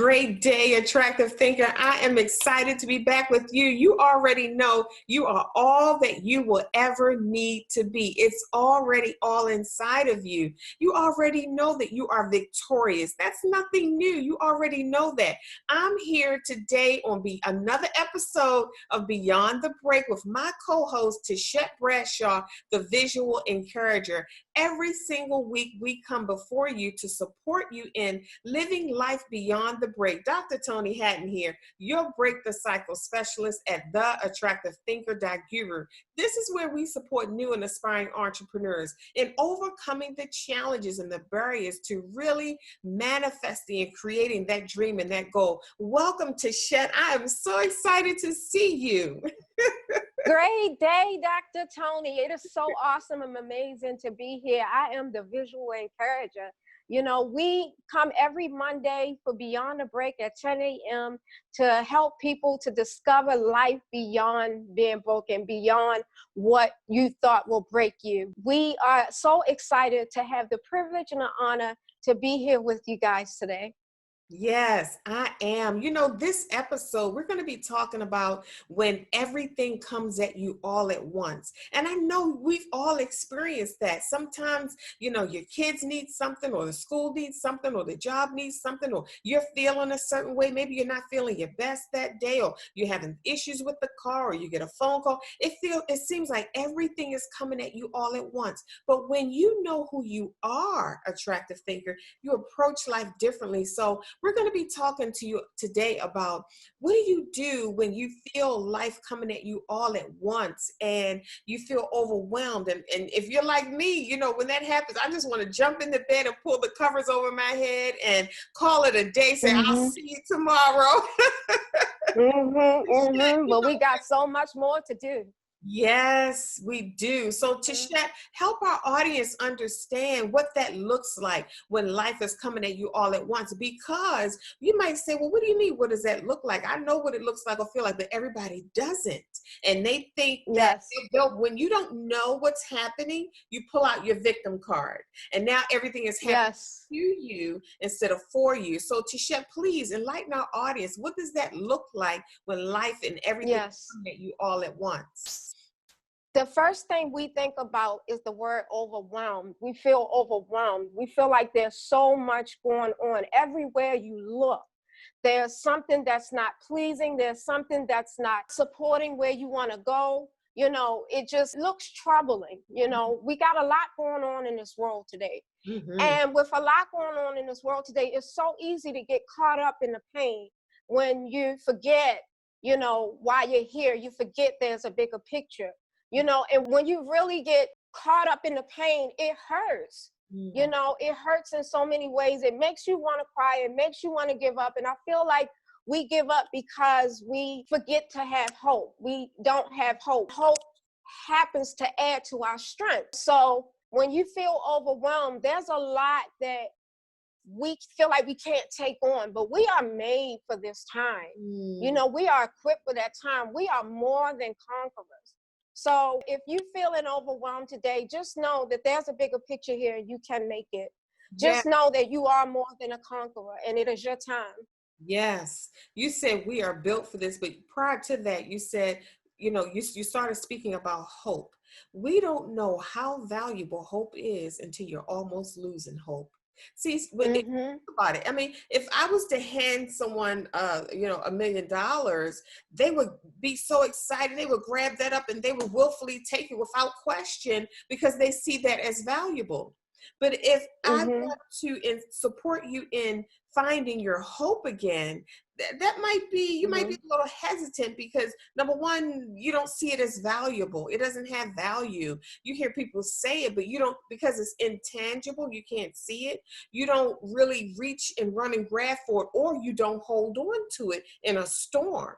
Great day, attractive thinker. I am excited to be back with you. You already know you are all that you will ever need to be. It's already all inside of you. You already know that you are victorious. That's nothing new. You already know that. I'm here today on another episode of Beyond the Break with my co-host, Tichet Bradshaw, the visual encourager. Every single week, we come before you to support you in living life beyond the break. Dr. Toni Hatton here, your Break the Cycle specialist at theattractivethinker.guru. This is where we support new and aspiring entrepreneurs in overcoming the challenges and the barriers to really manifesting and creating that dream and that goal. Welcome to Shet. I am so excited to see you. Great day, Dr. Toni. It is so awesome and amazing to be here. I am the visual encourager. You know, we come every Monday for Beyond the Break at 10 a.m. to help people to discover life beyond being broken, beyond what you thought will break you. We are so excited to have the privilege and the honor to be here with you guys today. Yes, I am. You know, this episode, we're going to be talking about when everything comes at you all at once. And I know we've all experienced that. Sometimes, you know, your kids need something, or the school needs something, or the job needs something, or you're feeling a certain way. Maybe you're not feeling your best that day, or you're having issues with the car, or you get a phone call. It seems like everything is coming at you all at once. But when you know who you are, attractive thinker, you approach life differently. So we're going to be talking to you today about what do you do when you feel life coming at you all at once and you feel overwhelmed. And if you're like me, you know, when that happens, I just want to jump in the bed and pull the covers over my head and call it a day, say, I'll see you tomorrow. But we got so much more to do. Yes, we do. So Tichet, help our audience understand what that looks like when life is coming at you all at once, because you might say, well, what do you mean? What does that look like? I know what it looks like or feel like, but everybody doesn't. And they think that when you don't know what's happening, you pull out your victim card. And now everything is happening to you instead of for you. So Tichet, please enlighten our audience. What does that look like when life and everything is coming at you all at once? The first thing we think about is the word overwhelmed. We feel overwhelmed. We feel like there's so much going on. Everywhere you look, there's something that's not pleasing. There's something that's not supporting where you want to go. You know, it just looks troubling. You know, we got a lot going on in this world today. And with a lot going on in this world today, it's so easy to get caught up in the pain when you forget, you know, why you're here. You forget there's a bigger picture. You know, and when you really get caught up in the pain, it hurts. You know, it hurts in so many ways. It makes you want to cry. It makes you want to give up. And I feel like we give up because we forget to have hope. We don't have hope. Hope happens to add to our strength. So when you feel overwhelmed, there's a lot that we feel like we can't take on, but we are made for this time. You know, we are equipped for that time. We are more than conquerors. So if you're feeling overwhelmed today, just know that there's a bigger picture here and you can make it. Just know that you are more than a conqueror and it is your time. Yes. You said we are built for this, but prior to that, you said, you know, you started speaking about hope. We don't know how valuable hope is until you're almost losing hope. See, when think about it, I mean, if I was to hand someone, you know, $1 million, they would be so excited. They would grab that up and they would willfully take it without question because they see that as valuable. But if I want to support you in finding your hope again, that might be, you might be a little hesitant because number one, you don't see it as valuable. It doesn't have value. You hear people say it, but you don't, because it's intangible, you can't see it. You don't really reach and run and grab for it, or you don't hold on to it in a storm.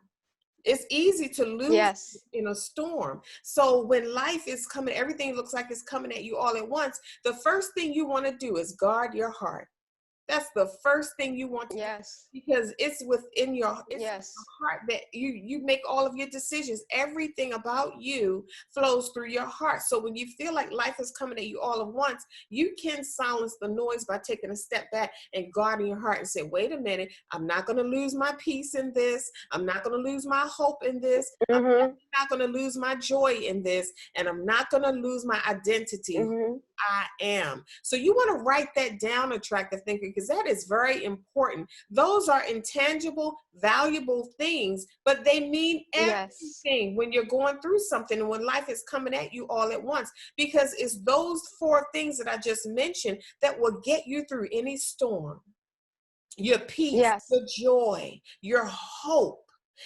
It's easy to lose in a storm. So when life is coming, everything looks like it's coming at you all at once. The first thing you want to do is guard your heart. That's the first thing you want to do, Yes. because it's within your Yes. heart that you make all of your decisions. Everything about you flows through your heart. So when you feel like life is coming at you all at once, you can silence the noise by taking a step back and guarding your heart and say, wait a minute, I'm not going to lose my peace in this. I'm not going to lose my hope in this. I'm Mm-hmm. not going to lose my joy in this. And I'm not going to lose my identity. Mm-hmm. I am. So you want to write that down, attractive thinker, because that is very important. Those are intangible, valuable things, but they mean Yes. everything when you're going through something and when life is coming at you all at once, because it's those four things that I just mentioned that will get you through any storm. Your peace, Yes. your joy, your hope.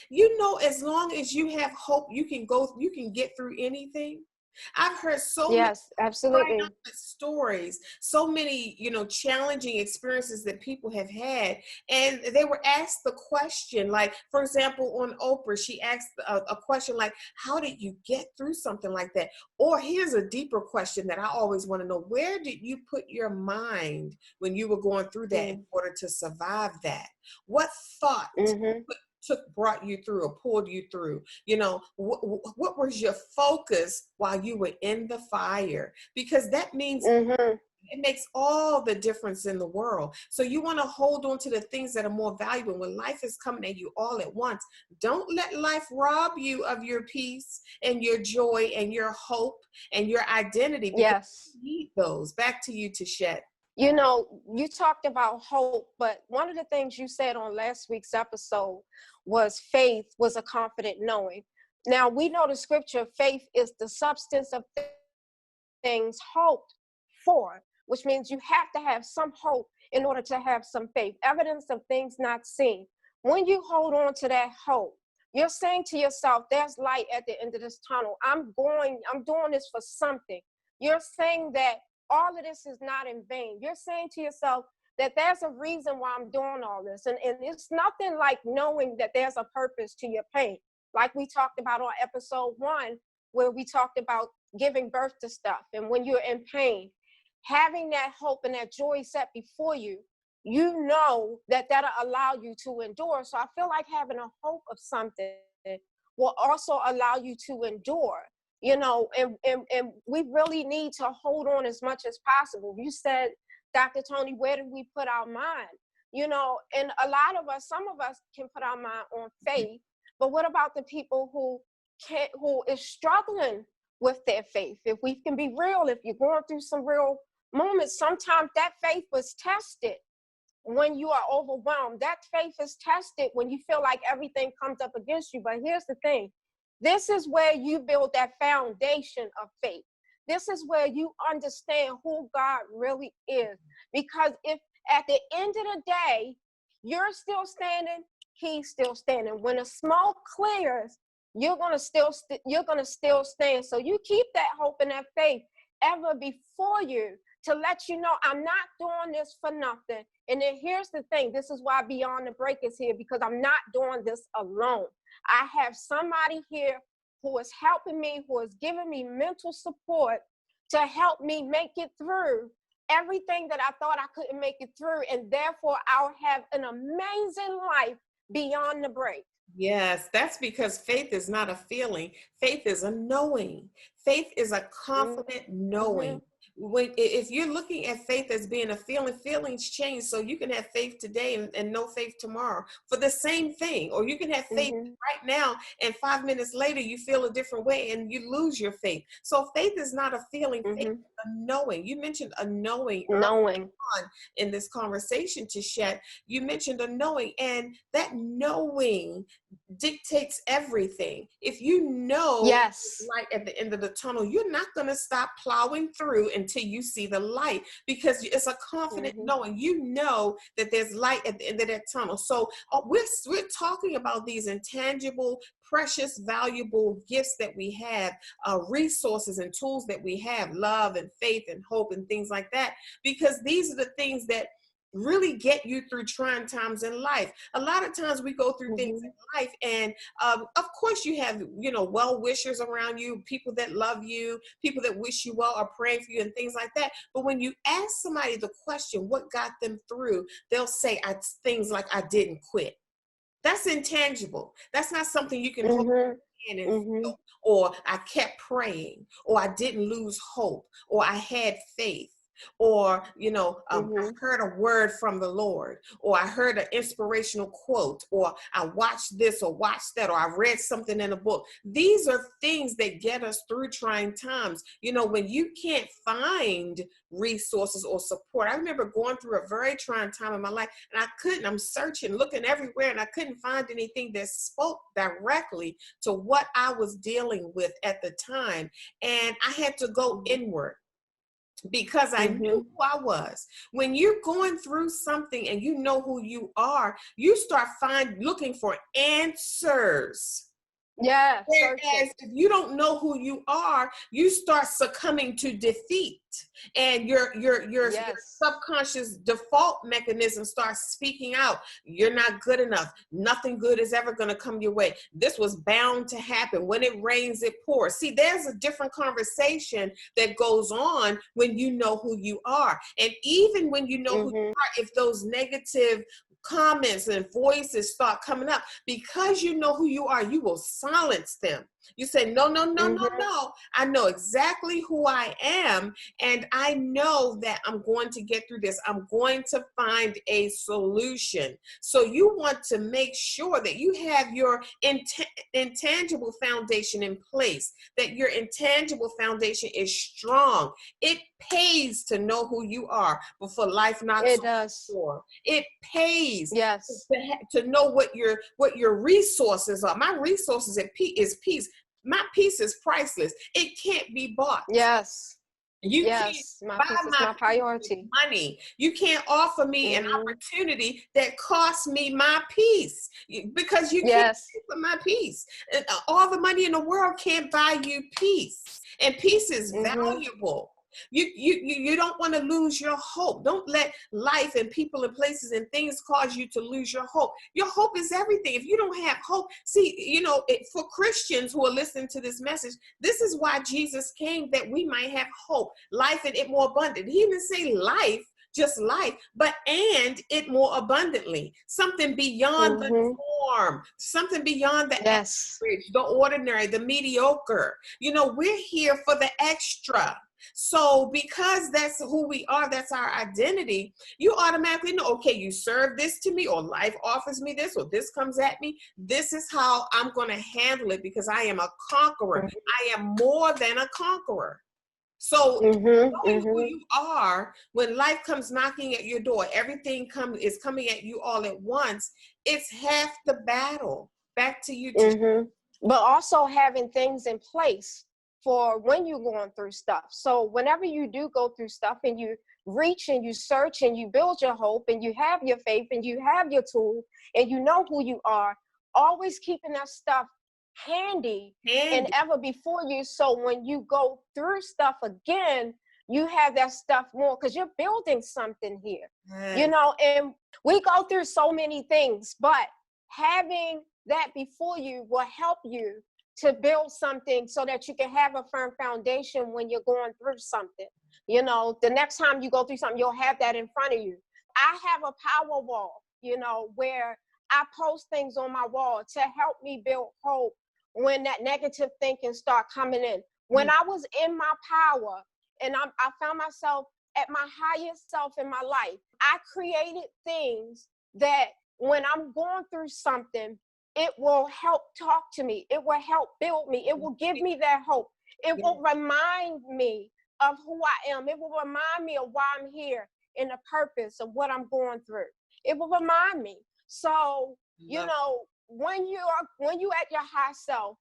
You know, as long as you have hope, you can get through anything. I've heard so many Yes. Absolutely. stories, so many, challenging experiences that people have had. And they were asked the question, like, for example, on Oprah, she asked a question like, how did you get through something like that? Or here's a deeper question that I always want to know: where did you put your mind when you were going through that in order to survive that? What thought Mm-hmm. brought you through or pulled you through? What was your focus while you were in the fire? Because that means Mm-hmm. it makes all the difference in the world. So you want to hold on to the things that are more valuable. When life is coming at you all at once, don't let life rob you of your peace and your joy and your hope and your identity, because Yes. you need those. Back to you, Tichet. You know, you talked about hope, but one of the things you said on last week's episode was faith was a confident knowing. Now, we know the scripture, faith is the substance of things hoped for, which means you have to have some hope in order to have some faith, evidence of things not seen. When you hold on to that hope, you're saying to yourself, there's light at the end of this tunnel. I'm doing this for something. You're saying that all of this is not in vain. You're saying to yourself that there's a reason why I'm doing all this. And it's nothing like knowing that there's a purpose to your pain. Like we talked about on episode 1, where we talked about giving birth to stuff. And when you're in pain, having that hope and that joy set before you, you know that that'll allow you to endure. So I feel like having a hope of something will also allow you to endure, and we really need to hold on as much as possible. You said, Dr. Toni, where do we put our mind? And a lot of us, some of us can put our mind on faith, but what about the people who is struggling with their faith? If we can be real, if you're going through some real moments, sometimes that faith was tested when you are overwhelmed. That faith is tested when you feel like everything comes up against you. But here's the thing: this is where you build that foundation of faith. This is where you understand who God really is. Because if at the end of the day, you're still standing, he's still standing. When the smoke clears, you're gonna still stand. So you keep that hope and that faith ever before you, to let you know, I'm not doing this for nothing. And then here's the thing: this is why Beyond the Break is here, because I'm not doing this alone. I have somebody here who is helping me, who is giving me mental support to help me make it through everything that I thought I couldn't make it through. And therefore, I'll have an amazing life beyond the break. Yes, that's because faith is not a feeling. Faith is a knowing. Faith is a confident Mm-hmm. knowing. If you're looking at faith as being a feeling, feelings change. So you can have faith today and no faith tomorrow for the same thing. Or you can have faith Mm-hmm. right now and 5 minutes later you feel a different way and you lose your faith. So faith is not a feeling, faith Mm-hmm. is a knowing. You mentioned a knowing earlier Knowing. on in this conversation, Tichet. You mentioned a knowing, and that knowing dictates everything. If you know Yes. light at the end of the tunnel, you're not going to stop plowing through until you see the light, because it's a confident Mm-hmm. knowing. You know that there's light at the end of that tunnel. So we're talking about these intangible, precious, valuable gifts that we have, resources and tools that we have, love and faith and hope and things like that, because these are the things that really get you through trying times in life. A lot of times we go through things in life, and of course you have, well wishers around you, people that love you, people that wish you well, are praying for you and things like that. But when you ask somebody the question, what got them through, they'll say things like, I didn't quit. That's intangible. That's not something you can hold in and feel. Or I kept praying, or I didn't lose hope, or I had faith, or I heard a word from the Lord, or I heard an inspirational quote, or I watched this or watched that, or I read something in a book. These are things that get us through trying times. When you can't find resources or support. I remember going through a very trying time in my life, and I'm searching, looking everywhere, and I couldn't find anything that spoke directly to what I was dealing with at the time. And I had to go inward, because I knew who I was. When you're going through something and you know who you are, you start looking for answers. Yeah. Whereas if you don't know who you are, you start succumbing to defeat, and your subconscious default mechanism starts speaking out. You're not good enough. Nothing good is ever going to come your way. This was bound to happen. When it rains, it pours. See, there's a different conversation that goes on when you know who you are. And even when you know who you are, if those negative comments and voices start coming up, because you know who you are, you will silence them. You say, no, no, no, no, no. I know exactly who I am, and I know that I'm going to get through this. I'm going to find a solution. So you want to make sure that you have your intangible foundation in place, that your intangible foundation is strong. It pays to know who you are before life knocks It on does. the door. It pays Yes. to know what your resources are. My resources is peace. My peace is priceless. It can't be bought. Yes. You Yes. can't My buy peace is my my priority. money. You can't offer me an opportunity that costs me my peace, because you can't pay for my peace. And all the money in the world can't buy you peace. And peace is valuable. You don't want to lose your hope. Don't let life and people and places and things cause you to lose your hope. Your hope is everything. If you don't have hope, see, for Christians who are listening to this message, this is why Jesus came, that we might have hope, life, and it more abundant. He didn't say life, just life, but and it more abundantly. Something beyond the norm, something beyond the average, the ordinary, the mediocre. We're here for the extra. So because that's who we are, that's our identity, you automatically know, okay, you serve this to me, or life offers me this, or this comes at me. This is how I'm going to handle it, because I am a conqueror. I am more than a conqueror. So knowing who you are, when life comes knocking at your door, everything is coming at you all at once, it's half the battle. Back to you. But also having things in place for when you're going through stuff. So whenever you do go through stuff, and you reach and you search and you build your hope and you have your faith and you have your tool and you know who you are, always keeping that stuff handy and ever before you. So when you go through stuff again, you have that stuff more, because you're building something here, and we go through so many things, but having that before you will help you to build something so that you can have a firm foundation when you're going through something. The next time you go through something, you'll have that in front of you. I have a power wall, where I post things on my wall to help me build hope when that negative thinking start coming in. When I was in my power and I found myself at my highest self in my life, I created things that when I'm going through something, it will help talk to me. It will help build me. It will give me that hope. It will remind me of who I am. It will remind me of why I'm here and the purpose of what I'm going through. It will remind me. So, when you at your high self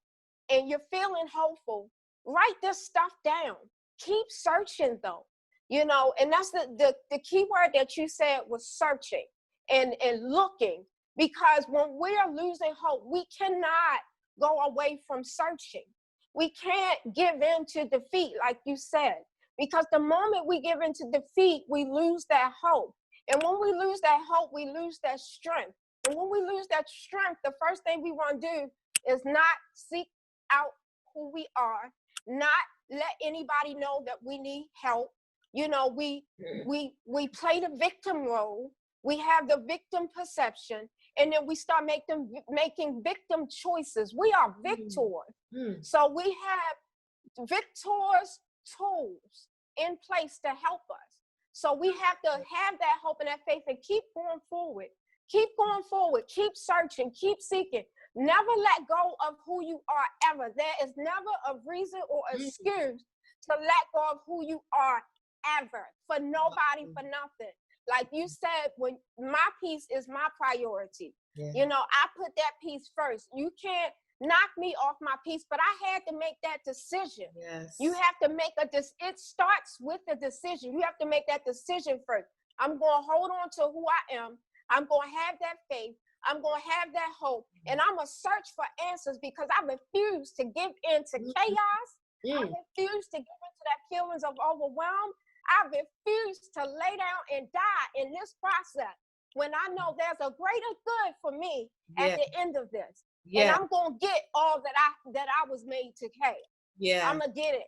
and you're feeling hopeful, write this stuff down. Keep searching though, and that's the key word that you said was searching and looking. Because when we're losing hope, we cannot go away from searching. We can't give in to defeat, like you said, because the moment we give in to defeat, we lose that hope. And when we lose that hope, we lose that strength. And when we lose that strength, the first thing we want to do is not seek out who we are, not let anybody know that we need help. You know, we play the victim role. We have the victim perception, and then we start making victim choices. We are victors. So we have victors tools in place to help us. So we have to have that hope and that faith and keep going forward. Keep going forward. Keep searching. Keep seeking. Never let go of who you are ever. There is never a reason or excuse to let go of who you are ever. For nobody, for nothing. Like you said, when my peace is my priority. Yeah. You know, I put that peace first. You can't knock me off my peace, but I had to make that decision. Yes. You have to make it starts with a decision. You have to make that decision first. I'm going to hold on to who I am. I'm going to have that faith. I'm going to have that hope. And I'm going to search for answers because I refuse to give in to chaos. I refuse to give into that feelings of overwhelm. I refuse to lay down and die in this process when I know there's a greater good for me at the end of this. And I'm going to get all that I was made to have. Yeah. I'm going to get it.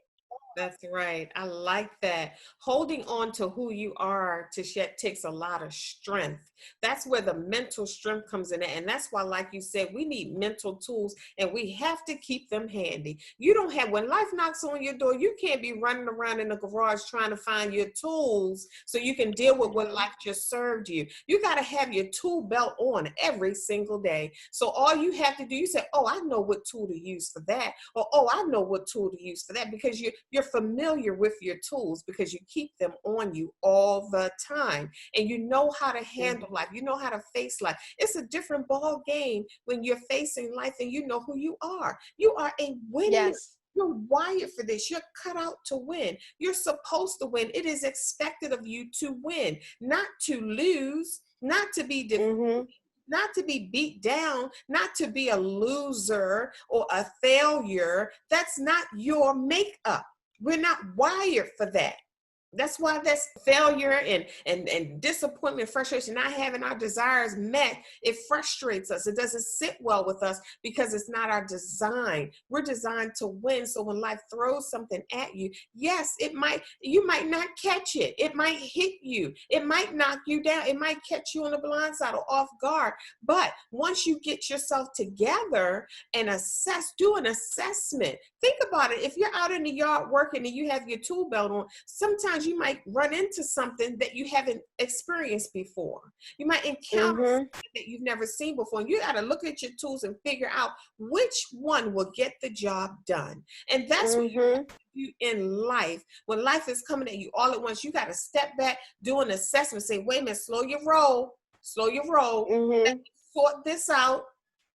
That's right. I like that. Holding on to who you are, Tichet, takes a lot of strength. That's where the mental strength comes in. And that's why, like you said, we need mental tools and we have to keep them handy. You don't have, when life knocks on your door, you can't be running around in the garage trying to find your tools so you can deal with what life just served you. You got to have your tool belt on every single day. So all you have to do, you say, oh, I know what tool to use for that. Or, oh, I know what tool to use for that, because you're familiar with your tools because you keep them on you all the time. And you know how to handle life. You know how to face life. It's a different ball game when you're facing life and you know who you are. You are a winner. Yes. You're wired for this. You're cut out to win. You're supposed to win. It is expected of you to win, not to lose, not to be defeated. Not to be beat down, not to be a loser or a failure. That's not your makeup. We're not wired for that. That's why that's failure and disappointment, frustration, not having our desires met. It frustrates us. It doesn't sit well with us because it's not our design. We're designed to win. So when life throws something at you, yes, you might not catch it. It might hit you. It might knock you down. It might catch you on the blind side or off guard. But once you get yourself together and do an assessment. Think about it. If you're out in the yard working and you have your tool belt on, sometimes you might run into something that you haven't experienced before. You might encounter something that you've never seen before. And you got to look at your tools and figure out which one will get the job done. And that's what you have to do in life. When life is coming at you all at once, you got to step back, do an assessment, say, wait a minute, slow your roll. Let me sort this out.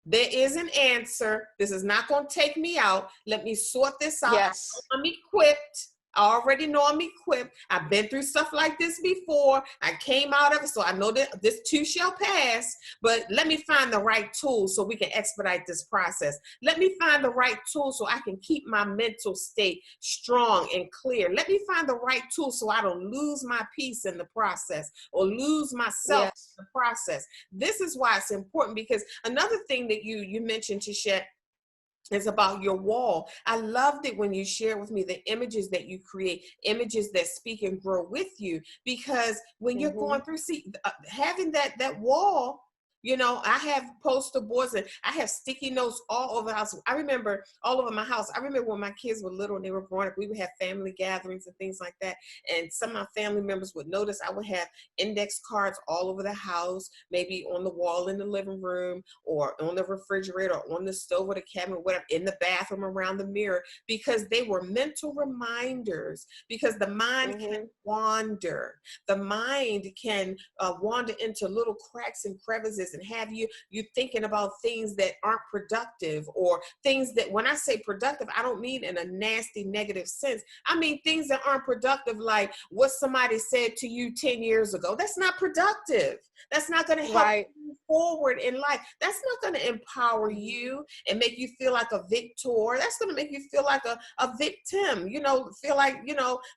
There is an answer. This is not going to take me out. Let me sort this out. Yes. I'm equipped. I already know I'm equipped. I've been through stuff like this before. I came out of it, so I know that this too shall pass. But let me find the right tools so we can expedite this process. Let me find the right tools so I can keep my mental state strong and clear. Let me find the right tools so I don't lose my peace in the process or lose myself in the process. This is why it's important, because another thing that you mentioned, Tichet, is about your wall. I loved it when you shared with me the images that you create, images that speak and grow with you, because when you're going through, having that wall, you know, I have poster boards and I have sticky notes all over the house. I remember all over my house. I remember when my kids were little and they were growing up, we would have family gatherings and things like that. And some of my family members would notice I would have index cards all over the house, maybe on the wall in the living room or on the refrigerator or on the stove or the cabinet, whatever, in the bathroom, around the mirror, because they were mental reminders, because the mind can wander. The mind can wander into little cracks and crevices and have you thinking about things that aren't productive, or things that, when I say productive, I don't mean in a nasty negative sense. I mean things that aren't productive, like what somebody said to you 10 years ago. That's not productive. That's not going to help move forward in life. That's not going to empower you and make you feel like a victor. That's going to make you feel like a victim, feel like,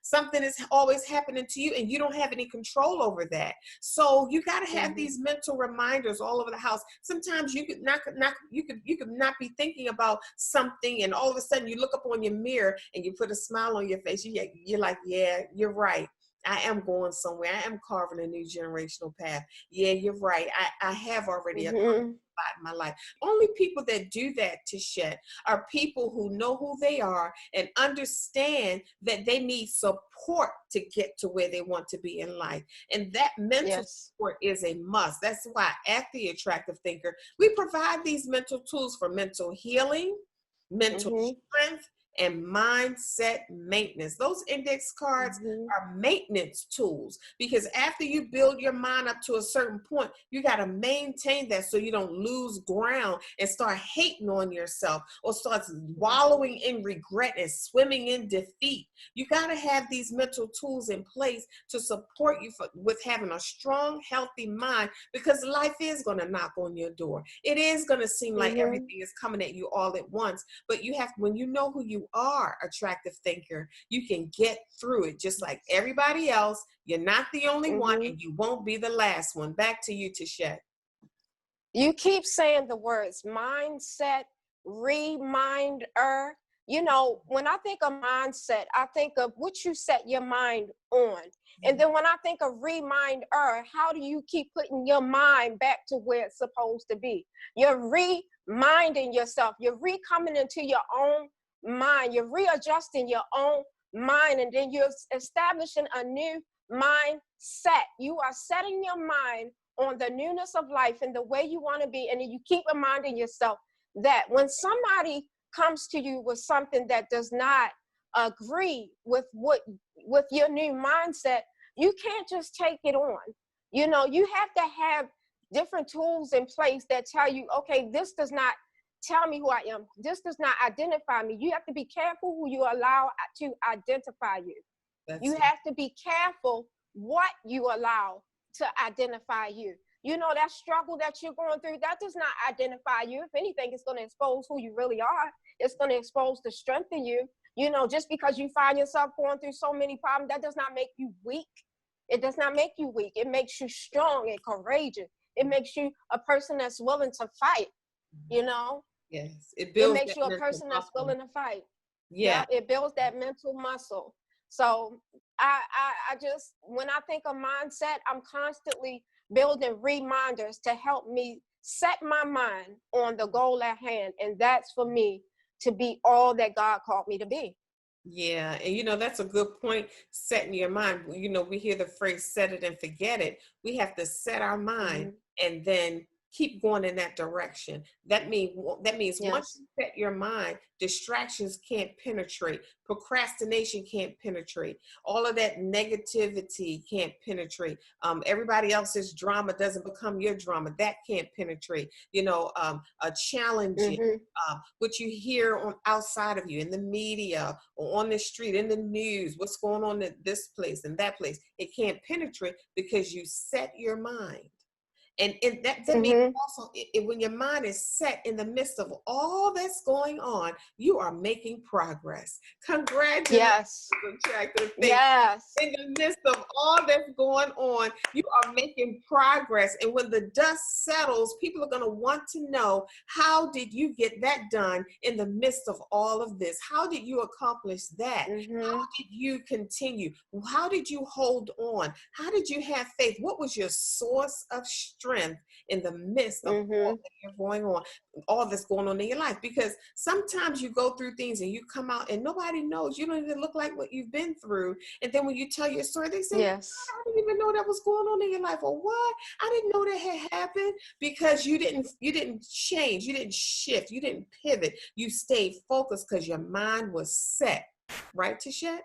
something is always happening to you and you don't have any control over that. So you got to have these mental reminders all over the house. Sometimes you could not be thinking about something, and all of a sudden you look up on your mirror and you put a smile on your face. You're like, yeah, you're right. I am going somewhere. I am carving a new generational path. Yeah, you're right. I have already accomplished in my life. Only people that do that, Tichet, are people who know who they are and understand that they need support to get to where they want to be in life. And that mental support is a must. That's why at the Attractive Thinker, we provide these mental tools for mental healing, mental strength, and mindset maintenance. Those index cards are maintenance tools, because after you build your mind up to a certain point, you got to maintain that so you don't lose ground and start hating on yourself or start wallowing in regret and swimming in defeat. You got to have these mental tools in place to support you with having a strong, healthy mind, because life is going to knock on your door. It is going to seem like everything is coming at you all at once, but when you know who you are, Attractive Thinker, you can get through it just like everybody else. You're not the only one, and you won't be the last one. Back to you, Tichet. You keep saying the words mindset, reminder. When I think of mindset, I think of what you set your mind on. And then when I think of reminder, how do you keep putting your mind back to where it's supposed to be? You're reminding yourself. You're coming into your own mind. You're readjusting your own mind, and then you're establishing a new mindset. You are setting your mind on the newness of life and the way you want to be, and then you keep reminding yourself that when somebody comes to you with something that does not agree with your new mindset, you can't just take it on. You have to have different tools in place that tell you, okay, this does not tell me who I am. This does not identify me. You have to be careful who you allow to identify you. You have to be careful what you allow to identify you. That struggle that you're going through, that does not identify you. If anything, it's going to expose who you really are. It's going to expose the strength in you. Just because you find yourself going through so many problems, that does not make you weak. It does not make you weak. It makes you strong and courageous. It makes you a person that's willing to fight. Yes, it makes you a person that's willing to fight. It builds that mental muscle. So I just, when I think of mindset, I'm constantly building reminders to help me set my mind on the goal at hand, and that's for me to be all that God called me to be. Yeah, and that's a good point, setting your mind. We hear the phrase set it and forget it. We have to set our mind and then keep going in that direction. That means once you set your mind, distractions can't penetrate. Procrastination can't penetrate. All of that negativity can't penetrate. Everybody else's drama doesn't become your drama. That can't penetrate. A challenging, what you hear outside of you in the media or on the street, in the news, what's going on at this place and that place, it can't penetrate because you set your mind. And that means also, when your mind is set in the midst of all that's going on, you are making progress. Congratulations. Yes. Yes. In the midst of all that's going on, you are making progress. And when the dust settles, people are going to want to know, how did you get that done in the midst of all of this? How did you accomplish that? How did you continue? How did you hold on? How did you have faith? What was your source of strength in the midst of all that's going on in your life? Because sometimes you go through things and you come out and nobody knows. You don't even look like what you've been through. And then when you tell your story, they say, I didn't even know that was going on in your life. Or what? I didn't know that had happened. Because you didn't change, you didn't shift, you didn't pivot. You stayed focused because your mind was set. Right, Tichet?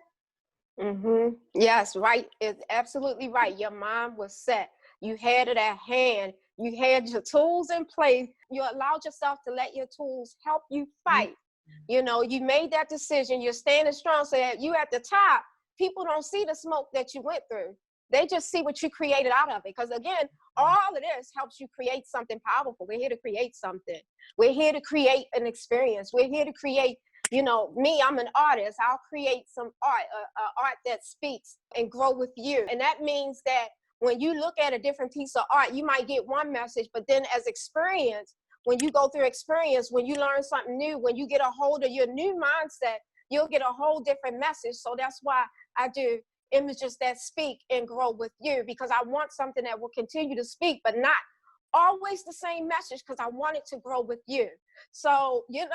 Yes, right. It's absolutely right. Your mind was set. You had it at hand. You had your tools in place. You allowed yourself to let your tools help you fight. You made that decision. You're standing strong so that you at the top, people don't see the smoke that you went through. They just see what you created out of it. Because again, all of this helps you create something powerful. We're here to create something. We're here to create an experience. We're here to create, you know, me, I'm an artist. I'll create some art, art that speaks and grow with you. And that means that when you look at a different piece of art, you might get one message, but then as experience, when you go through experience, when you learn something new, when you get a hold of your new mindset, you'll get a whole different message. So that's why I do images that speak and grow with you, because I want something that will continue to speak, but not always the same message, because I want it to grow with you. So, you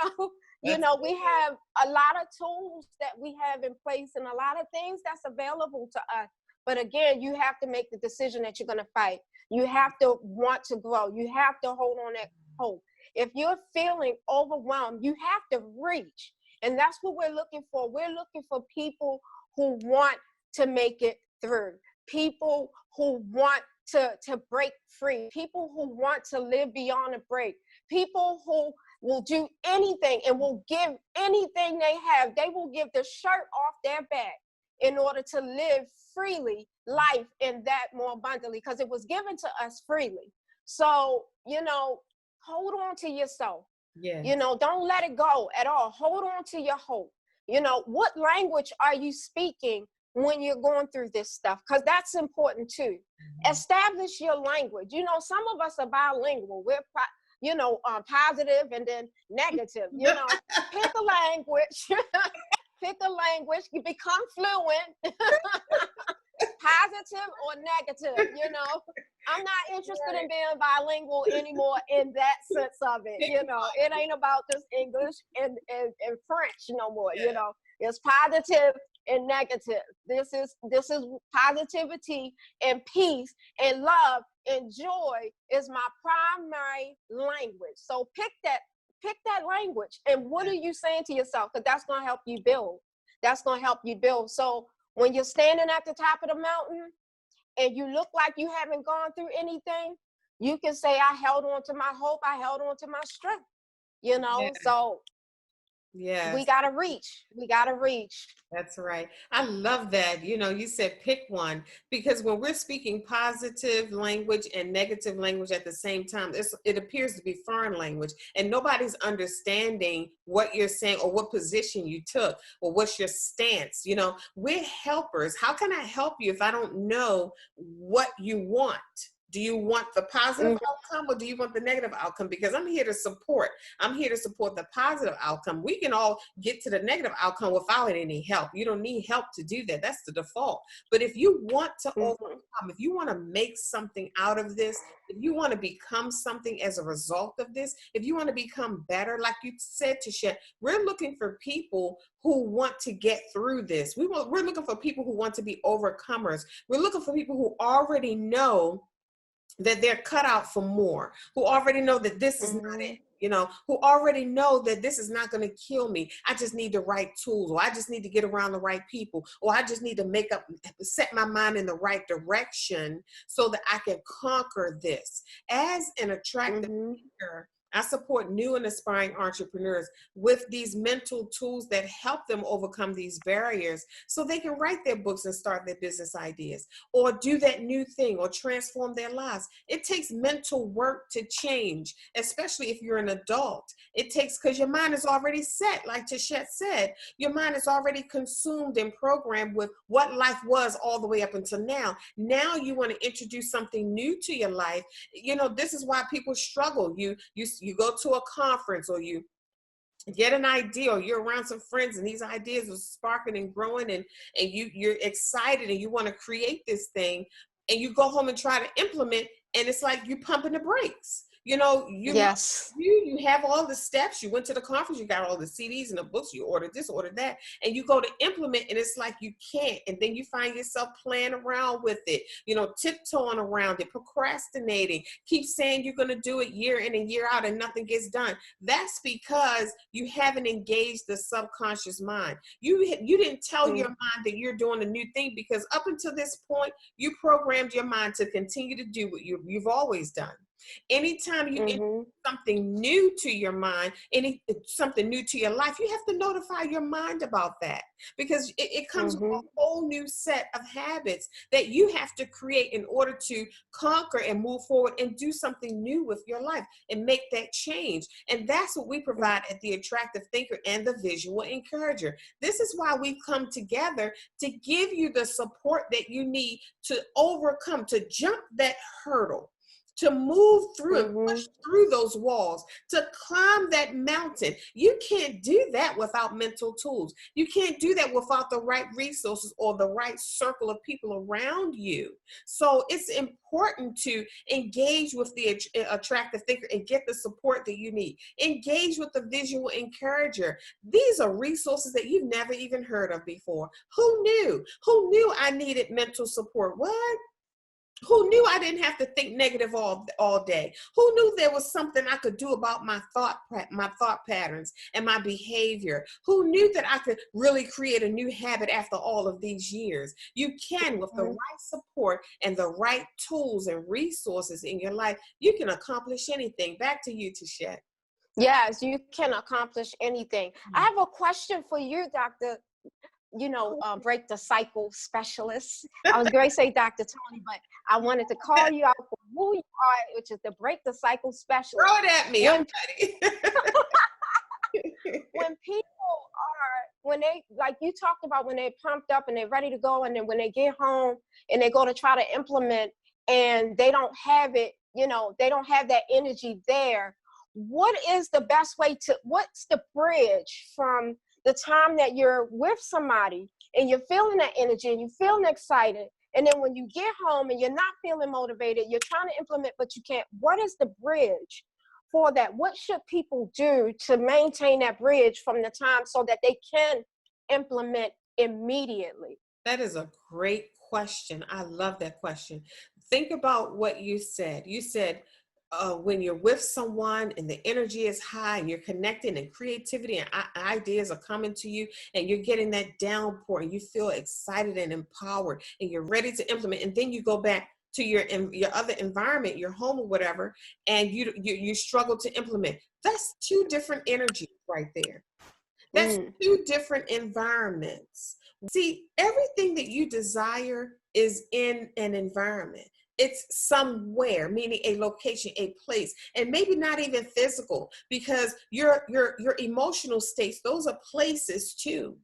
know, we have a lot of tools that we have in place and a lot of things that's available to us. But again, you have to make the decision that you're going to fight. You have to want to grow. You have to hold on that hope. If you're feeling overwhelmed, you have to reach. And that's what we're looking for. We're looking for people who want to make it through, people who want to break free, people who want to live beyond a break, people who will do anything and will give anything they have. They will give the shirt off their back in order to live freely life, and that more abundantly, because it was given to us freely. So, you know, hold on to yourself. Yes. You know, don't let it go at all. Hold on to your hope. You know, what language are you speaking when you're going through this stuff? Because that's important too. Establish your language. You know, some of us are bilingual. We're, positive and then negative. You know, pick a language. Pick a language. You become fluent. Positive or negative, you know. I'm not interested in being bilingual anymore in that sense of it, you know. It ain't about just English and French no more, you know. It's positive and negative. This is positivity and peace and love and joy is my primary language. So pick that language. And what are you saying to yourself? Because that's going to help you build. That's going to help you build. So when you're standing at the top of the mountain and you look like you haven't gone through anything, you can say, I held on to my hope. I held on to my strength, you know. Yeah. So yes, we got to reach. We got to reach. That's right. I love that. You know, you said pick one, because when we're speaking positive language and negative language at the same time, it appears to be foreign language, and nobody's understanding what you're saying or what position you took or what's your stance. You know, we're helpers. How can I help you if I don't know what you want? Do you want the positive outcome or do you want the negative outcome? Because I'm here to support. I'm here to support the positive outcome. We can all get to the negative outcome without any help. You don't need help to do that. That's the default. But if you want to overcome, if you want to make something out of this, if you want to become something as a result of this, if you want to become better, like you said, Tichet, we're looking for people who want to get through this. We're looking for people who want to be overcomers. We're looking for people who already know that they're cut out for more, who already know that this is not it, you know, who already know that this is not going to kill me. I just need the right tools, or I just need to get around the right people, or I just need to set my mind in the right direction so that I can conquer this. As an attractive speaker, I support new and aspiring entrepreneurs with these mental tools that help them overcome these barriers so they can write their books and start their business ideas or do that new thing or transform their lives. It takes mental work to change, especially if you're an adult. It takes, because your mind is already set, like Tichet said, your mind is already consumed and programmed with what life was all the way up until now. Now you want to introduce something new to your life. You know, this is why people struggle. You go to a conference or you get an idea or you're around some friends and these ideas are sparking and growing and you're excited and you want to create this thing and you go home and try to implement and it's like you pumping the brakes. You know, you have all the steps. You went to the conference, you got all the CDs and the books, you ordered this, ordered that, and you go to implement and it's like you can't. And then you find yourself playing around with it, you know, tiptoeing around it, procrastinating, keep saying you're going to do it year in and year out and nothing gets done. That's because you haven't engaged the subconscious mind. You didn't tell your mind that you're doing a new thing because up until this point, you programmed your mind to continue to do what you've always done. Anytime you introduce Mm-hmm. something new to your mind, something new to your life, you have to notify your mind about that, because it comes with a Mm-hmm. whole new set of habits that you have to create in order to conquer and move forward and do something new with your life and make that change. And that's what we provide at the Attractive Thinker and the Visual Encourager. This is why we've come together to give you the support that you need to overcome, to jump that hurdle, to move through and Mm-hmm. push through those walls, to climb that mountain. You can't do that without mental tools. You can't do that without the right resources or the right circle of people around you. So it's important to engage with the Attractive Thinker and get the support that you need. Engage with the Visual Encourager. These are resources that you've never even heard of before. Who knew? Who knew I needed mental support? What? Who knew I didn't have to think negative all day? Who knew there was something I could do about my thought patterns and my behavior? Who knew that I could really create a new habit after all of these years? You can, with the right support and the right tools and resources in your life, you can accomplish anything. Back to you, Tichet. Yes, you can accomplish anything. I have a question for you, Dr. Break the cycle specialist. I was going to say Dr. Toni, but I wanted to call you out for who you are, which is the break the cycle specialist. Throw it at me. I'm ready. When people when they, like you talked about, when they're pumped up and they're ready to go, and then when they get home and they go to try to implement and they don't have it, they don't have that energy there. What is the best way what's the bridge from the time that you're with somebody and you're feeling that energy and you're feeling excited, and then when you get home and you're not feeling motivated, you're trying to implement, but you can't? What is the bridge for that? What should people do to maintain that bridge from the time so that they can implement immediately? That is a great question. I love that question. Think about what you said. You said, when you're with someone and the energy is high and you're connecting and creativity and ideas are coming to you and you're getting that downpour and you feel excited and empowered and you're ready to implement, and then you go back to your other environment, your home or whatever, and you struggle to implement. That's two different energies right there. That's two different environments. See, everything that you desire is in an environment. It's somewhere, meaning a location, a place, and maybe not even physical, because your emotional states, those are places too.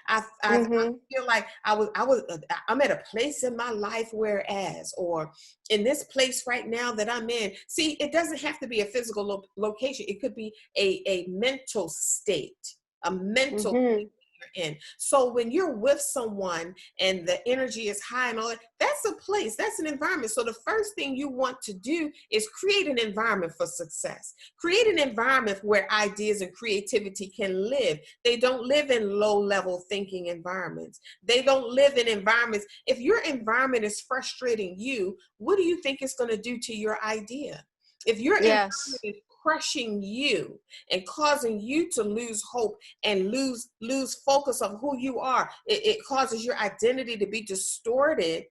I feel like I'm at a place in my life, whereas, or in this place right now that I'm in. See, it doesn't have to be a physical location. It could be a mental state, a mental state you're in. So when you're with someone and the energy is high and all that, that's a place, that's an environment. So the first thing you want to do is create an environment for success. Create an environment where ideas and creativity can live. They don't live in low-level thinking environments. They don't live in environments. If your environment is frustrating you, what do you think it's going to do to your idea? If your environment is crushing you and causing you to lose hope and lose focus of who you are, it causes your identity to be distorted.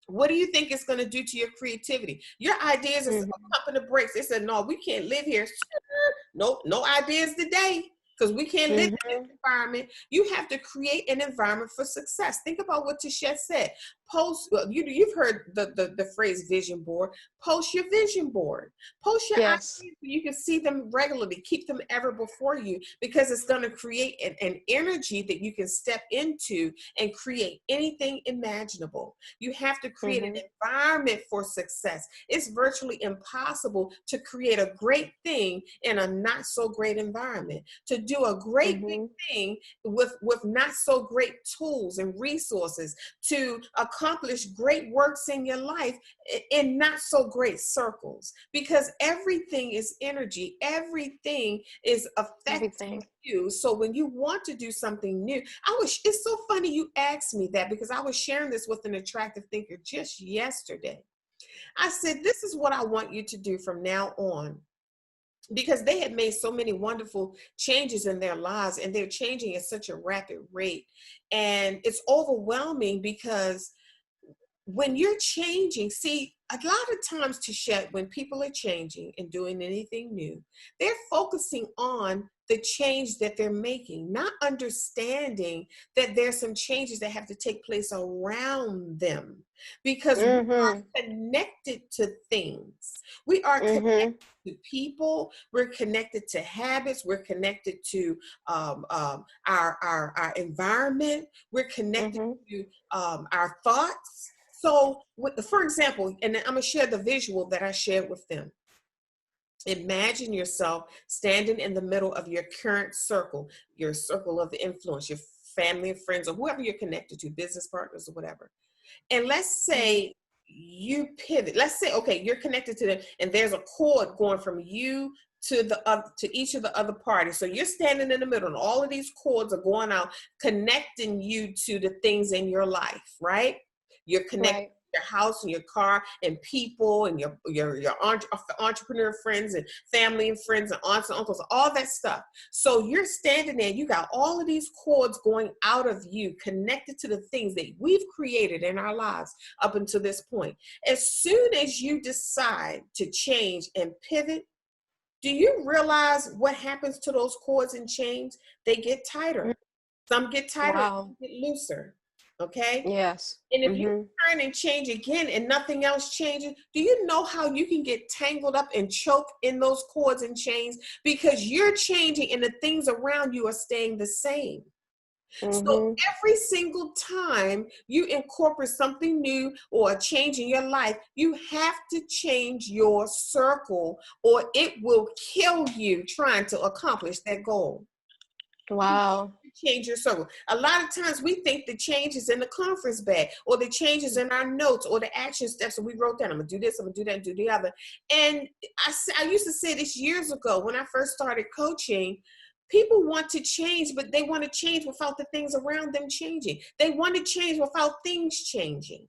What do you think it's going to do to your creativity? Your ideas are pumping the brakes. They said, no, we can't live here. Nope, no ideas today, because we can't live in this environment. You have to create an environment for success. Think about what Tichet said. You've heard the phrase vision board. Post your vision board. Post your ideas so you can see them regularly. Keep them ever before you, because it's going to create an energy that you can step into and create anything imaginable. You have to create an environment for success. It's virtually impossible to create a great thing in a not so great environment. To do a great big thing with not so great tools and resources, to accomplish great works in your life in not so great circles, because everything is energy. Everything is affecting you. So when you want to do something new, it's so funny you asked me that, because I was sharing this with an attractive thinker just yesterday. I said, this is what I want you to do from now on, because they had made so many wonderful changes in their lives and they're changing at such a rapid rate. And it's overwhelming, because when you're changing, see, a lot of times, Tichet, when people are changing and doing anything new, they're focusing on the change that they're making, not understanding that there's some changes that have to take place around them, because we are Mm-hmm. connected to things. We are connected Mm-hmm. to people. We're connected to habits. We're connected to our environment. We're connected Mm-hmm. to our thoughts. So, for example, and I'm going to share the visual that I shared with them. Imagine yourself standing in the middle of your current circle, your circle of influence, your family and friends, or whoever you're connected to, business partners or whatever. And let's Mm-hmm. say you pivot. Let's say, okay, you're connected to them, and there's a cord going from you to each of the other parties. So you're standing in the middle, and all of these cords are going out, connecting you to the things in your life, right? You're connected Right. to your house and your car and people and your entrepreneur friends and family and friends and aunts and uncles, all that stuff. So you're standing there, you got all of these cords going out of you, connected to the things that we've created in our lives up until this point. As soon as you decide to change and pivot, do you realize what happens to those cords and chains? They get Mm. tighter. Some get tighter, Wow. some get looser. Okay? Yes. And if you Mm-hmm. turn and change again and nothing else changes, do you know how you can get tangled up and choke in those cords and chains? Because you're changing and the things around you are staying the same. So Mm-hmm. every single time you incorporate something new or a change in your life, you have to change your circle or it will kill you trying to accomplish that goal. Wow. Change your circle. A lot of times we think the change is in the conference bag or the changes in our notes or the action steps that we wrote down. I'm gonna do this, I'm gonna do that, and do the other. And I used to say this years ago when I first started coaching. People want to change, but they want to change without the things around them changing. They want to change without things changing.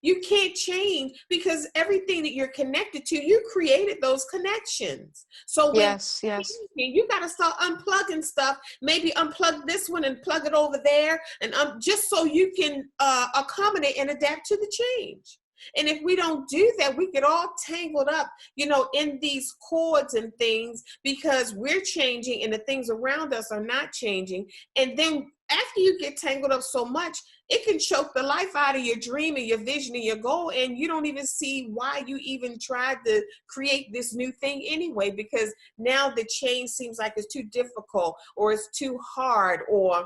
You can't change because everything that you're connected to, you created those connections. So when Yes. Yes. you got to start unplugging stuff, maybe unplug this one and plug it over there, and just so you can accommodate and adapt to the change. And if we don't do that, we get all tangled up, in these cords and things because we're changing and the things around us are not changing. And then after you get tangled up so much, it can choke the life out of your dream and your vision and your goal. And you don't even see why you even tried to create this new thing anyway, because now the change seems like it's too difficult or it's too hard, or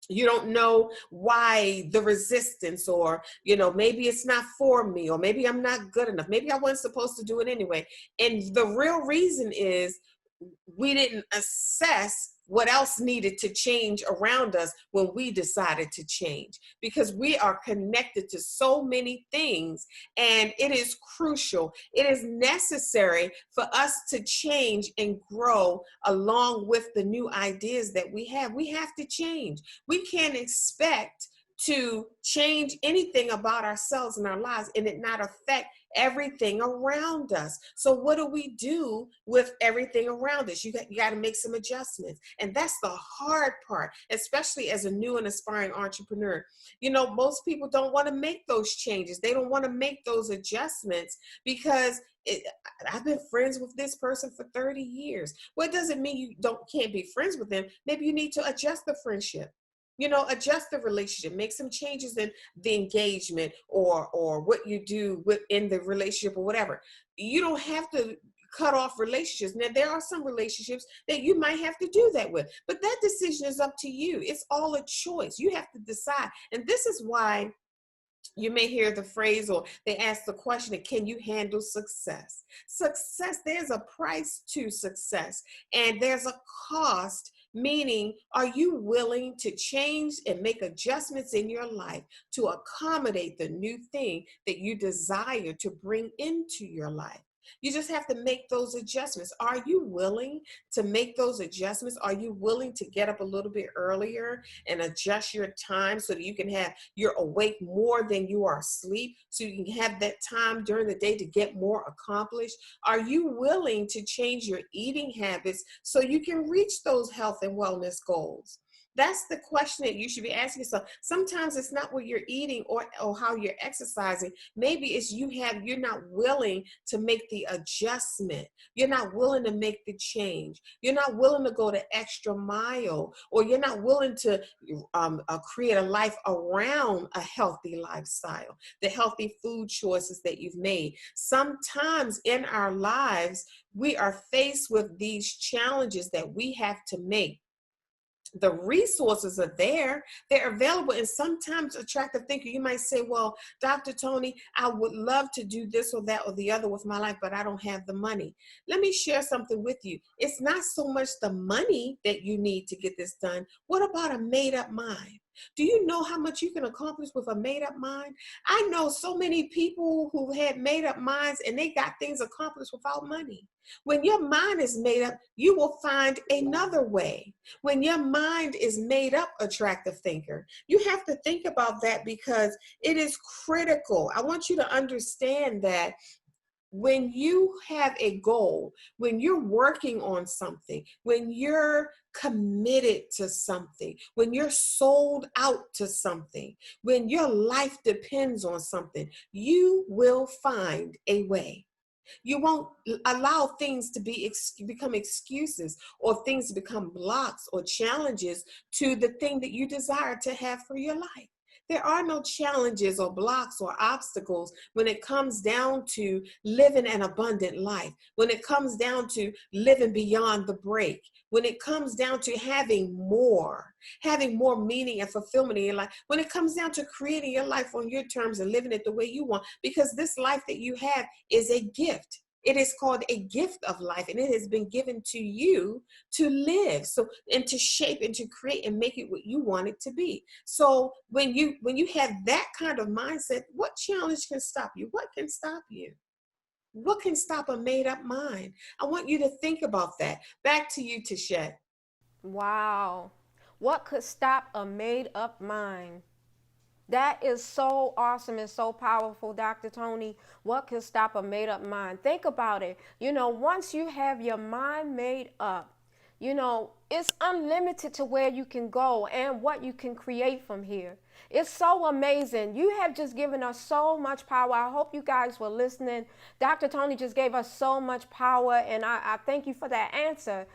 you don't know why the resistance, or maybe it's not for me, or maybe I'm not good enough, maybe I wasn't supposed to do it anyway. And the real reason is we didn't assess what else needed to change around us when we decided to change, because we are connected to so many things, and it is crucial, it is necessary for us to change and grow along with the new ideas that we have. We have to change. We can't expect to change anything about ourselves and our lives and it not affect everything around us. So what do we do with everything around us? You got to make some adjustments. And that's the hard part, especially as a new and aspiring entrepreneur. Most people don't want to make those changes. They don't want to make those adjustments because I've been friends with this person for 30 years. Well, it doesn't mean you can't be friends with them. Maybe you need to adjust the friendship. Adjust the relationship, make some changes in the engagement or what you do within the relationship or whatever. You don't have to cut off relationships. Now, there are some relationships that you might have to do that with, but that decision is up to you. It's all a choice. You have to decide. And this is why you may hear the phrase or they ask the question, can you handle success? Success, there's a price to success and there's a cost, meaning are you willing to change and make adjustments in your life to accommodate the new thing that you desire to bring into your life? You just have to make those adjustments. Are you willing to make those adjustments? Are you willing to get up a little bit earlier and adjust your time so that you're awake more than you are asleep, so you can have that time during the day to get more accomplished? Are you willing to change your eating habits so you can reach those health and wellness goals? That's the question that you should be asking yourself. Sometimes it's not what you're eating or how you're exercising. Maybe it's you're not willing to make the adjustment. You're not willing to make the change. You're not willing to go the extra mile, or you're not willing to create a life around a healthy lifestyle, the healthy food choices that you've made. Sometimes in our lives, we are faced with these challenges that we have to make. The resources are there, they're available. And sometimes attractive thinker, you might say, well, Dr. Toni, I would love to do this or that or the other with my life, but I don't have the money. Let me share something with you. It's not so much the money that you need to get this done. What about a made up mind? Do you know how much you can accomplish with a made up mind? I know so many people who had made up minds and they got things accomplished without money. When your mind is made up, you will find another way. When your mind is made up, attractive thinker, you have to think about that, because it is critical. I want you to understand that when you have a goal, when you're working on something, when you're committed to something, when you're sold out to something, when your life depends on something, you will find a way. You won't allow things to become excuses, or things to become blocks or challenges to the thing that you desire to have for your life. There are no challenges or blocks or obstacles when it comes down to living an abundant life, when it comes down to living beyond the break, when it comes down to having more meaning and fulfillment in your life, when it comes down to creating your life on your terms and living it the way you want, because this life that you have is a gift. It is called a gift of life, and it has been given to you to live. So, and to shape and to create and make it what you want it to be. So when you have that kind of mindset, what challenge can stop you? What can stop you? What can stop a made up mind? I want you to think about that. Back to you, Tichet. Wow. What could stop a made up mind? That is so awesome and so powerful, Dr. Toni. What can stop a made up mind? Think about it. Once you have your mind made up, it's unlimited to where you can go and what you can create from here. It's so amazing. You have just given us so much power. I hope you guys were listening. Dr. Toni just gave us so much power, and I thank you for that answer.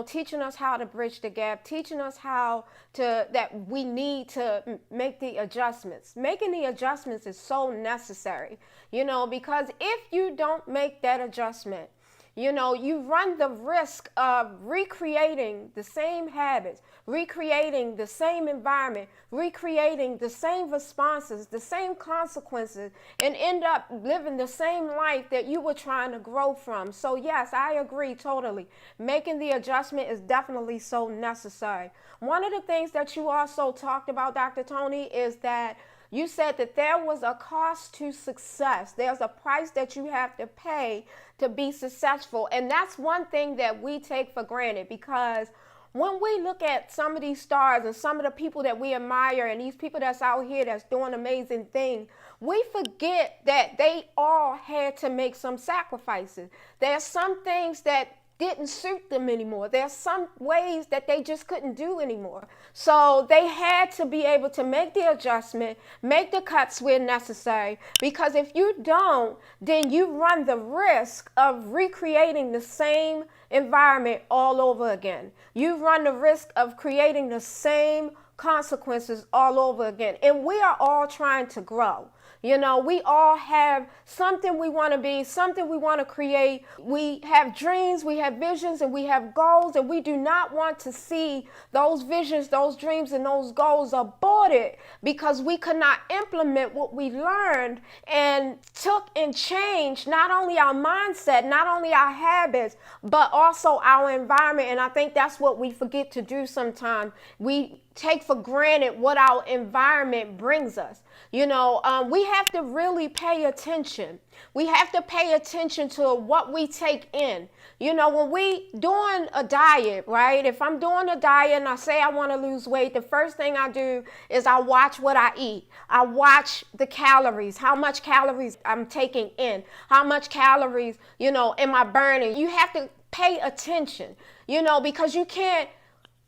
Teaching us how to bridge the gap, teaching us that we need to make the adjustments. Making the adjustments is so necessary, because if you don't make that adjustment, you run the risk of recreating the same habits, recreating the same environment, recreating the same responses, the same consequences, and end up living the same life that you were trying to grow from. So yes, I agree totally. Making the adjustment is definitely so necessary. One of the things that you also talked about, Dr. Toni, is that you said that there was a cost to success. There's a price that you have to pay to be successful. And that's one thing that we take for granted, because when we look at some of these stars and some of the people that we admire and these people that's out here that's doing amazing things, we forget that they all had to make some sacrifices. There's some things that didn't suit them anymore. There's some ways that they just couldn't do anymore. So they had to be able to make the adjustment, make the cuts where necessary, because if you don't, then you run the risk of recreating the same environment all over again. You run the risk of creating the same consequences all over again. And we are all trying to grow. We all have something we want to be, something we want to create. We have dreams, we have visions, and we have goals, and we do not want to see those visions, those dreams, and those goals aborted because we could not implement what we learned and took and changed not only our mindset, not only our habits, but also our environment. And I think that's what we forget to do sometimes. We take for granted what our environment brings us. We have to really pay attention. We have to pay attention to what we take in. When we doing a diet, right? If I'm doing a diet and I say I want to lose weight, the first thing I do is I watch what I eat. I watch the calories, how much calories I'm taking in, how much calories, am I burning? You have to pay attention, because you can't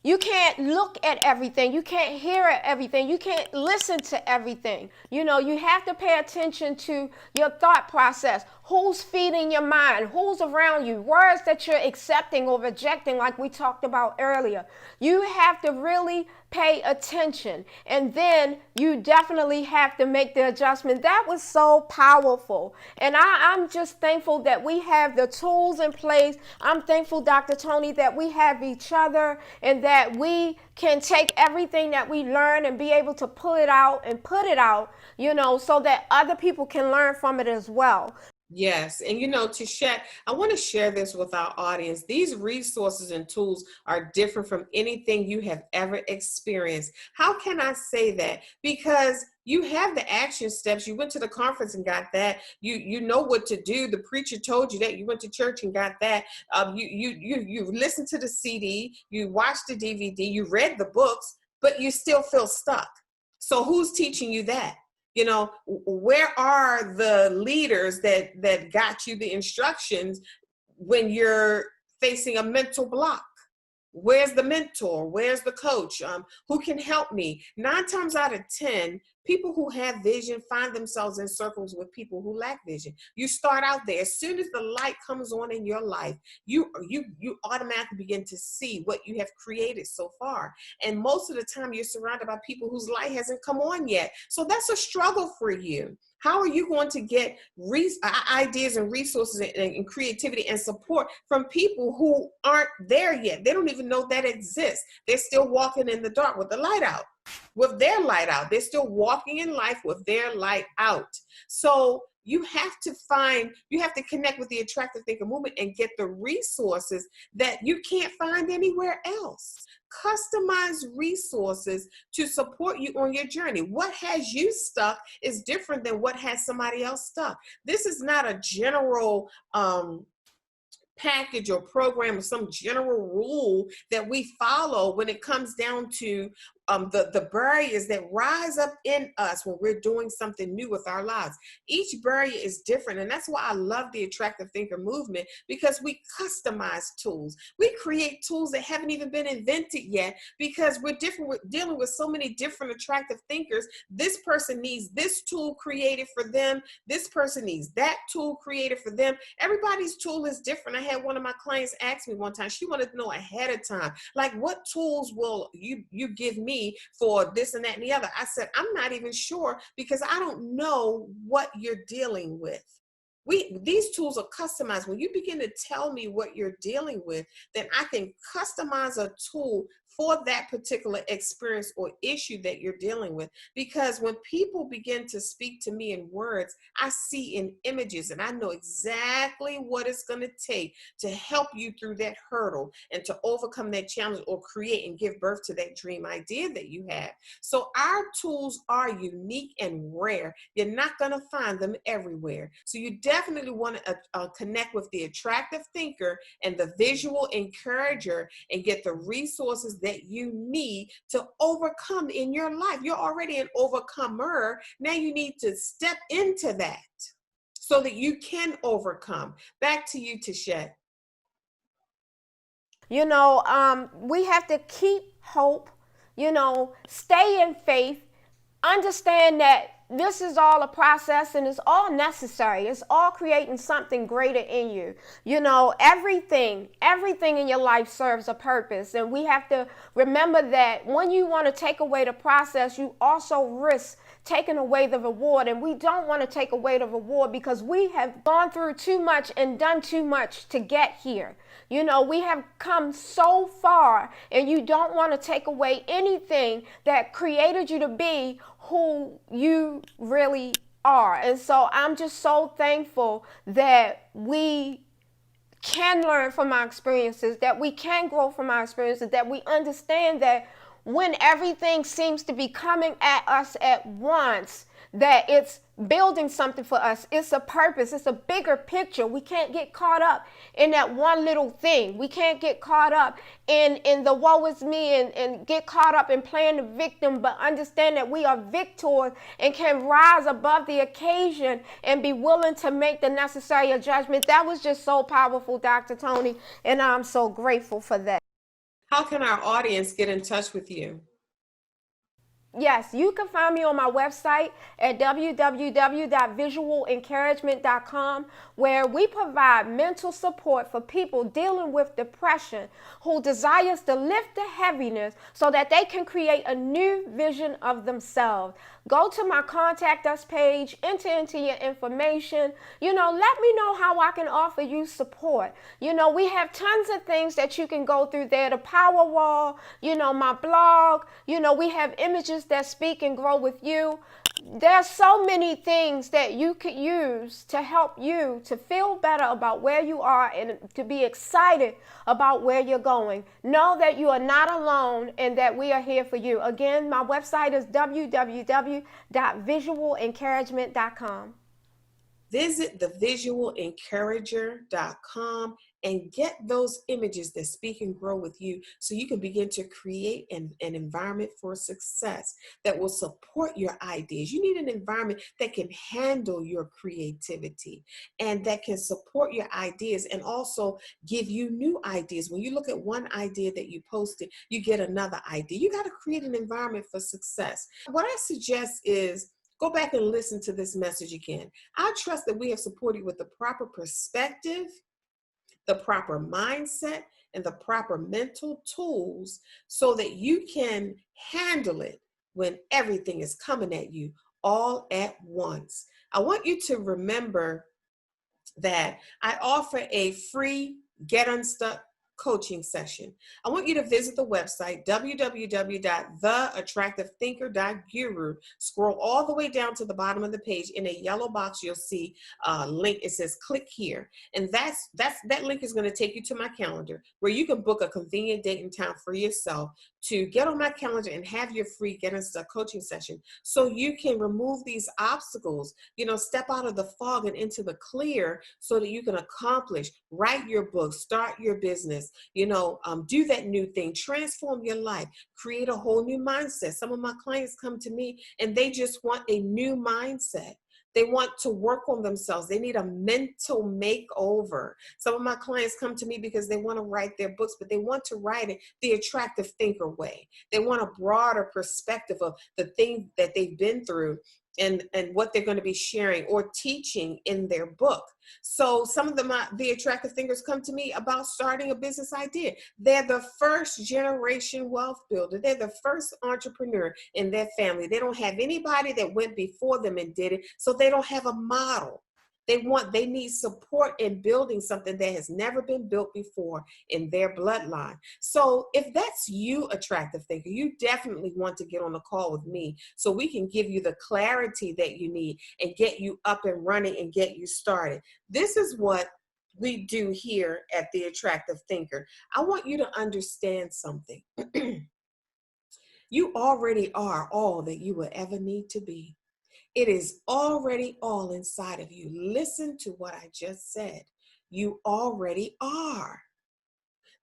You can't look at everything. You can't hear everything. You can't listen to everything. You know, you have to pay attention to your thought process. Who's feeding your mind? Who's around you? Words that you're accepting or rejecting, like we talked about earlier. You have to really pay attention. And then you definitely have to make the adjustment. That was so powerful. And I'm just thankful that we have the tools in place. I'm thankful, Dr. Toni, that we have each other and that we can take everything that we learn and be able to pull it out and put it out, you know, so that other people can learn from it as well. Yes. And Tichet, I want to share this with our audience. These resources and tools are different from anything you have ever experienced. How can I say that? Because you have the action steps. You went to the conference and got that. You know what to do. The preacher told you that. You went to church and got that. You listened to the CD. You watched the DVD. You read the books, but you still feel stuck. So who's teaching you that? Where are the leaders that got you the instructions when you're facing a mental block? Where's the mentor? Where's the coach? Who can help me? 9 times out of 10, people who have vision find themselves in circles with people who lack vision. You start out there. As soon as the light comes on in your life, you automatically begin to see what you have created so far. And most of the time, you're surrounded by people whose light hasn't come on yet. So that's a struggle for you. How are you going to get ideas and resources and creativity and support from people who aren't there yet? They don't even know that exists. They're still walking in the dark with the light out, with their light out. They're still walking in life with their light out. So you have to connect with the attractive thinker movement and get the resources that you can't find anywhere else. Customize resources to support you on your journey. What has you stuck is different than what has somebody else stuck. This is not a general package or program or some general rule that we follow when it comes down to the barriers that rise up in us when we're doing something new with our lives. Each barrier is different, and that's why I love the attractive thinker movement, because we customize tools. We create tools that haven't even been invented yet, because we're dealing with so many different attractive thinkers. This person needs this tool created for them. This person needs that tool created for them. Everybody's tool is different. I had one of my clients ask me one time, she wanted to know ahead of time, like, what tools will you give me for this and that and the other? I said, I'm not even sure, because I don't know what you're dealing with. These tools are customized. When you begin to tell me what you're dealing with, then I can customize a tool for that particular experience or issue that you're dealing with. Because when people begin to speak to me in words, I see in images, and I know exactly what it's going to take to help you through that hurdle and to overcome that challenge or create and give birth to that dream idea that you have. So our tools are unique and rare. You're not going to find them everywhere. So you definitely want to connect with the attractive thinker and the visual encourager and get the resources that you need to overcome in your life. You're already an overcomer. Now you need to step into that so that you can overcome. Back to you, Tichet. We have to keep hope, stay in faith, understand that this is all a process and it's all necessary. It's all creating something greater in you. Everything in your life serves a purpose. And we have to remember that when you want to take away the process, you also risk taking away the reward. And we don't want to take away the reward because we have gone through too much and done too much to get here. We have come so far, and you don't want to take away anything that created you to be who you really are. And so I'm just so thankful that we can learn from our experiences, that we can grow from our experiences, that we understand that when everything seems to be coming at us at once, that it's building something for us. It's a purpose. It's a bigger picture. We can't get caught up in that one little thing. We can't get caught up in the woe is me and get caught up in playing the victim, but understand that we are victors and can rise above the occasion and be willing to make the necessary adjustment. That was just so powerful, Dr. Toni, and I'm so grateful for that. How can our audience get in touch with you? Yes, you can find me on my website at www.visualencouragement.com, where we provide mental support for people dealing with depression who desires to lift the heaviness so that they can create a new vision of themselves. Go to my contact us page, enter into your information. Let me know how I can offer you support. We have tons of things that you can go through there. The power wall, my blog, we have images that speak and grow with you. There's so many things that you could use to help you to feel better about where you are and to be excited about where you're going. Know that you are not alone and that we are here for you. Again, my website is www.visualencouragement.com. Visit thevisualencourager.com and get those images that speak and grow with you so you can begin to create an environment for success that will support your ideas. You need an environment that can handle your creativity and that can support your ideas and also give you new ideas. When you look at one idea that you posted, you get another idea. You got to create an environment for success. What I suggest is go back and listen to this message again. I trust that we have supported you with the proper perspective, the proper mindset, and the proper mental tools so that you can handle it when everything is coming at you all at once. I want you to remember that I offer a free Get Unstuck coaching session. I want you to visit the website www.theattractivethinker.guru. Scroll all the way down to the bottom of the page. In a yellow box, you'll see a link. It says click here. And that link is going to take you to my calendar where you can book a convenient date and time for yourself to get on my calendar and have your free Get Unstuck coaching session so you can remove these obstacles, step out of the fog and into the clear so that you can accomplish, write your book, start your business, do that new thing, transform your life, create a whole new mindset. Some of my clients come to me and they just want a new mindset. They want to work on themselves. They need a mental makeover. Some of my clients come to me because they want to write their books, but they want to write it the attractive thinker way. They want a broader perspective of the thing that they've been through and what they're going to be sharing or teaching in their book. So some of the attractive thinkers come to me about starting a business idea. They're the first generation wealth builder. They're the first entrepreneur in their family. They don't have anybody that went before them and did it, so they don't have a model. They need support in building something that has never been built before in their bloodline. So if that's you, attractive thinker, you definitely want to get on a call with me so we can give you the clarity that you need and get you up and running and get you started. This is what we do here at The Attractive Thinker. I want you to understand something. You already are all that you will ever need to be. It is already all inside of you. Listen to what I just said. You already are.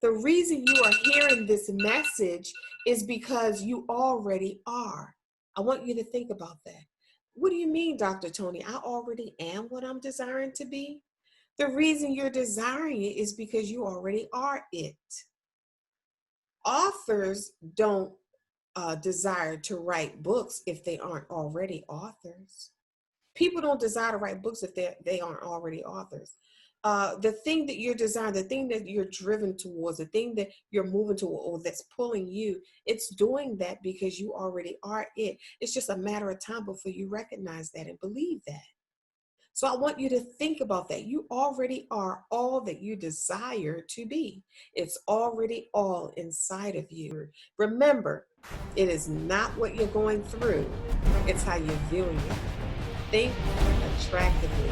The reason you are hearing this message is because you already are. I want you to think about that. What do you mean, Dr. Toni? I already am what I'm desiring to be? The reason you're desiring it is because you already are it. Authors don't desire to write books if they aren't already authors. People don't desire to write books if they aren't already authors. The thing that you're desiring, the thing that you're driven towards, the thing that you're moving toward or that's pulling you, it's doing that because you already are it. It's just a matter of time before you recognize that and believe that. So I want you to think about that. You already are all that you desire to be. It's already all inside of you. Remember, it is not what you're going through. It's how you're viewing it. Think attractively.